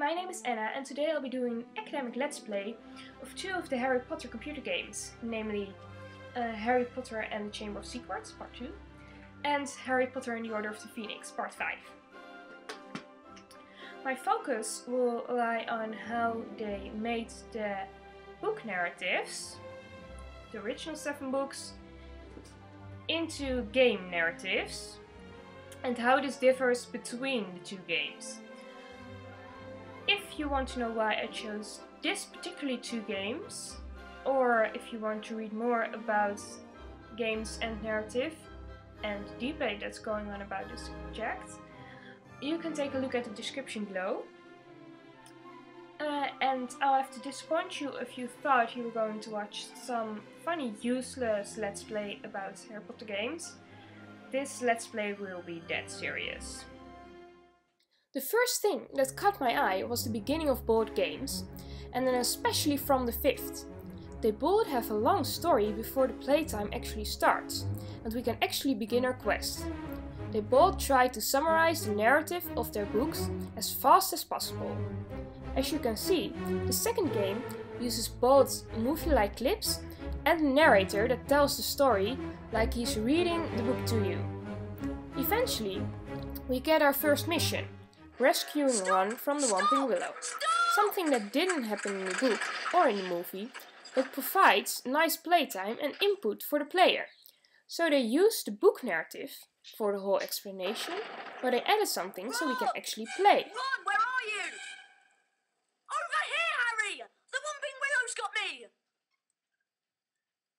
my name is Anna and today I'll be doing an academic let's play of two of the Harry Potter computer games, namely Harry Potter and the Chamber of Secrets, Part 2, and Harry Potter and the Order of the Phoenix, Part 5. My focus will lie on how they made the book narratives, the original 7 books, into game narratives, and how this differs between the two games. If you want to know why I chose this particularly 2 games, or if you want to read more about games and narrative and debate that's going on about this subject, you can take a look at the description below. And I'll have to disappoint you if you thought you were going to watch some funny, useless let's play about Harry Potter games. This let's play will be dead serious. The first thing that caught my eye was the beginning of both games, and then especially from the 5th. They both have a long story before the playtime actually starts, and we can actually begin our quest. They both try to summarize the narrative of their books as fast as possible. As you can see, the second game uses both movie-like clips and a narrator that tells the story like he's reading the book to you. Eventually, we get our first mission, rescuing Ron from the Whomping Willow. Something that didn't happen in the book or in the movie, but provides nice playtime and input for the player. So they used the book narrative for the whole explanation, but they added something so we can actually play. Ron, where are you? Over here, Harry! The Whomping Willow's got me!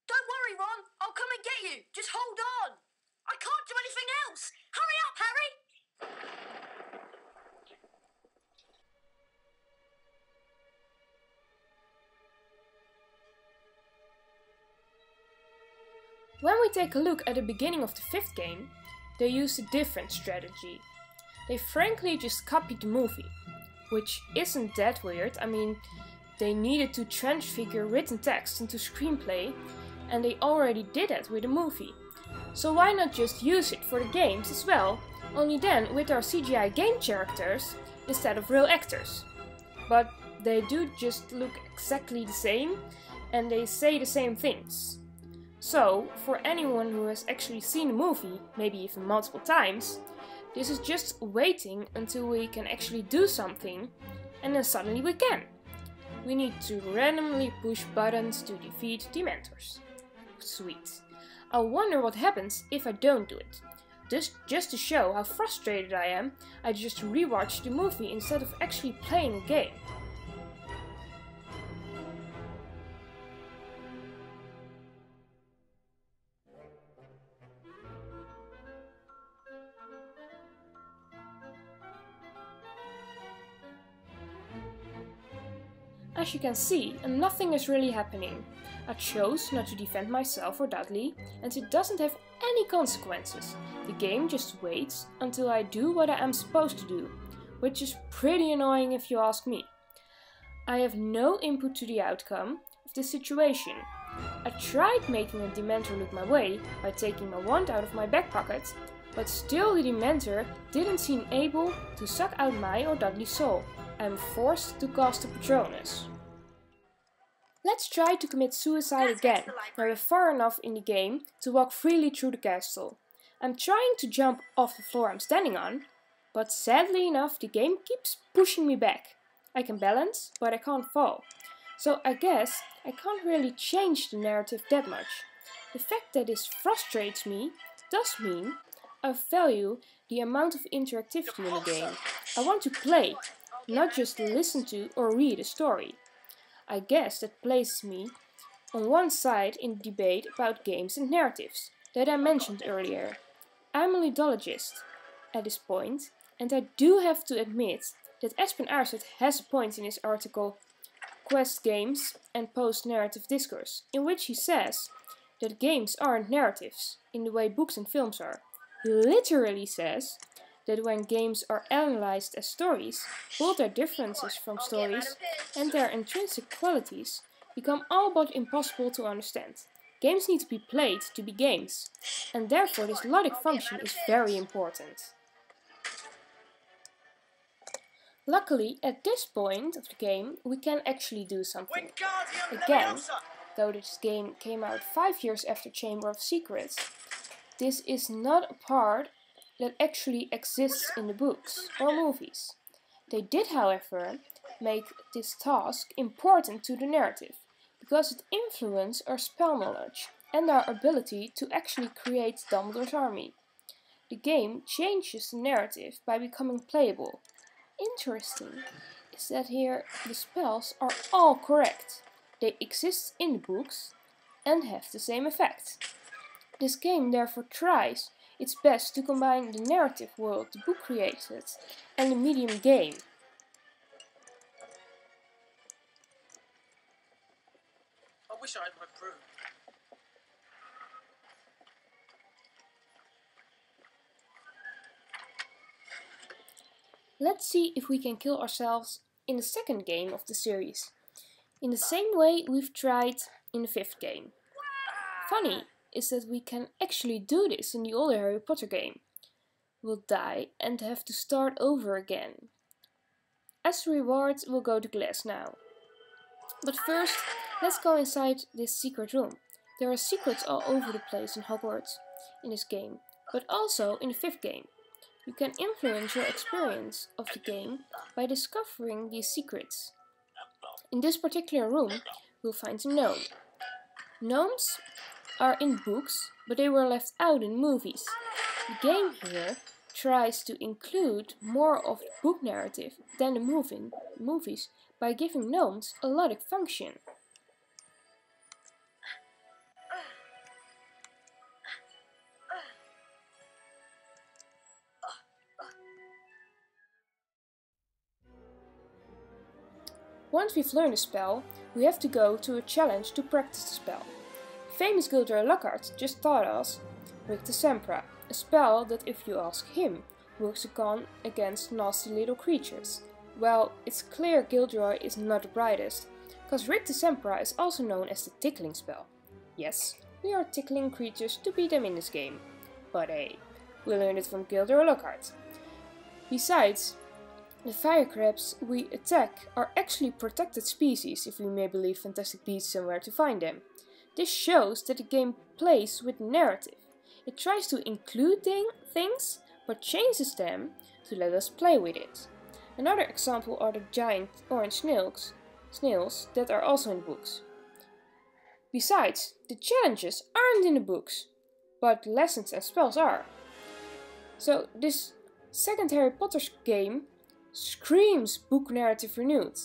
Don't worry, Ron. I'll come and get you. Just hold on. I can't do anything else. Hurry up, Harry! When we take a look at the beginning of the 5th game, they used a different strategy. They frankly just copied the movie, which isn't that weird. I mean, they needed to transfigure written text into screenplay, and they already did that with the movie. So why not just use it for the games as well, only then with our CGI game characters instead of real actors. But they do just look exactly the same, and they say the same things. So, for anyone who has actually seen the movie, maybe even multiple times, this is just waiting until we can actually do something, and then suddenly we can. We need to randomly push buttons to defeat Dementors. Sweet. I wonder what happens if I don't do it. Just to show how frustrated I am, I just rewatched the movie instead of actually playing a game. As you can see, nothing is really happening. I chose not to defend myself or Dudley, and it doesn't have any consequences. The game just waits until I do what I am supposed to do, which is pretty annoying if you ask me. I have no input to the outcome of this situation. I tried making a Dementor look my way by taking my wand out of my back pocket, but still the Dementor didn't seem able to suck out my or Dudley's soul. I am forced to cast a Patronus. Let's try to commit suicide again. Now we're far enough in the game to walk freely through the castle. I'm trying to jump off the floor I'm standing on, but sadly enough the game keeps pushing me back. I can balance, but I can't fall. So I guess I can't really change the narrative that much. The fact that this frustrates me does mean I value the amount of interactivity in the game. I want to play, not just listen to or read a story. I guess that places me on one side in the debate about games and narratives that I mentioned earlier. I'm a ludologist at this point, and I do have to admit that Espen Aarseth has a point in his article Quest Games and Post-Narrative Discourse, in which he says that games aren't narratives in the way books and films are. He literally says that when games are analyzed as stories, both their differences from stories and their intrinsic qualities become all but impossible to understand. Games need to be played to be games, and therefore this logic function is very important. Luckily, at this point of the game, we can actually do something. Again, though this game came out 5 years after Chamber of Secrets, this is not a part that actually exists in the books or movies. They did, however, make this task important to the narrative, because it influenced our spell knowledge and our ability to actually create Dumbledore's army. The game changes the narrative by becoming playable. Interesting is that here the spells are all correct. They exist in the books and have the same effect. This game therefore tries its best to combine the narrative world the book created and the medium game. I wish I had my broom. Let's see if we can kill ourselves in the second game of the series, in the same way we've tried in the 5th game. Funny is that we can actually do this in the older Harry Potter game. We'll die and have to start over again. As a reward, we'll go to glass now. But first, let's go inside this secret room. There are secrets all over the place in Hogwarts in this game, but also in the 5th game. You can influence your experience of the game by discovering these secrets. In this particular room, we'll find a gnome. Gnomes are in books, but they were left out in movies. The game here tries to include more of the book narrative than the movies by giving gnomes a logic function. Once we've learned a spell, we have to go to a challenge to practice the spell. Famous Gilderoy Lockhart just taught us Rictusempra, a spell that, if you ask him, works against nasty little creatures. Well, it's clear Gilderoy is not the brightest, because Rictusempra is also known as the tickling spell. Yes, we are tickling creatures to beat them in this game. But hey, we learned it from Gilderoy Lockhart. Besides, the firecrabs we attack are actually protected species, if we may believe Fantastic Beasts and Where to Find Them. This shows that the game plays with narrative. It tries to include things, but changes them to let us play with it. Another example are the giant orange snails that are also in books. Besides, the challenges aren't in the books, but lessons and spells are. So this second Harry Potter game screams book narrative renewed,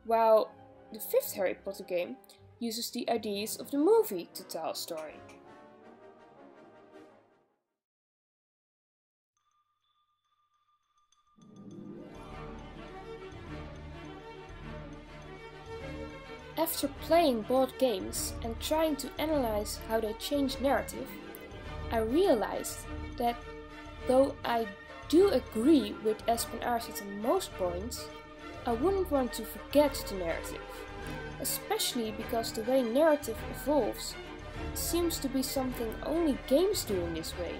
while the 5th Harry Potter game uses the ideas of the movie to tell a story. After playing both games and trying to analyze how they change narrative, I realized that though I do agree with Espen Aarseth on most points, I wouldn't want to forget the narrative, especially because the way narrative evolves seems to be something only games do in this way.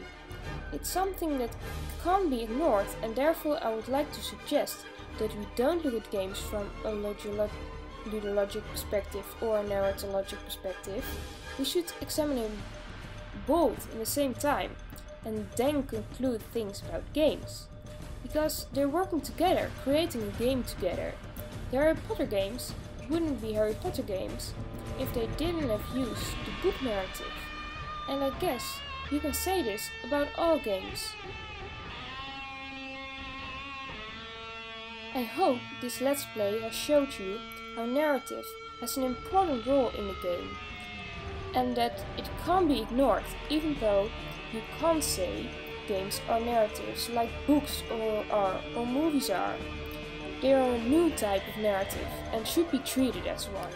It's something that can't be ignored, and therefore I would like to suggest that we don't look at games from a ludologic perspective or a narratologic perspective. We should examine them both in the same time and then conclude things about games, because they're working together, creating a game together. The Harry Potter games wouldn't be Harry Potter games if they didn't have used the book narrative, and I guess you can say this about all games. I hope this Let's Play has showed you how narrative has an important role in the game, and that it can't be ignored, even though you can't say games are narratives like books or movies are. They are a new type of narrative and should be treated as one.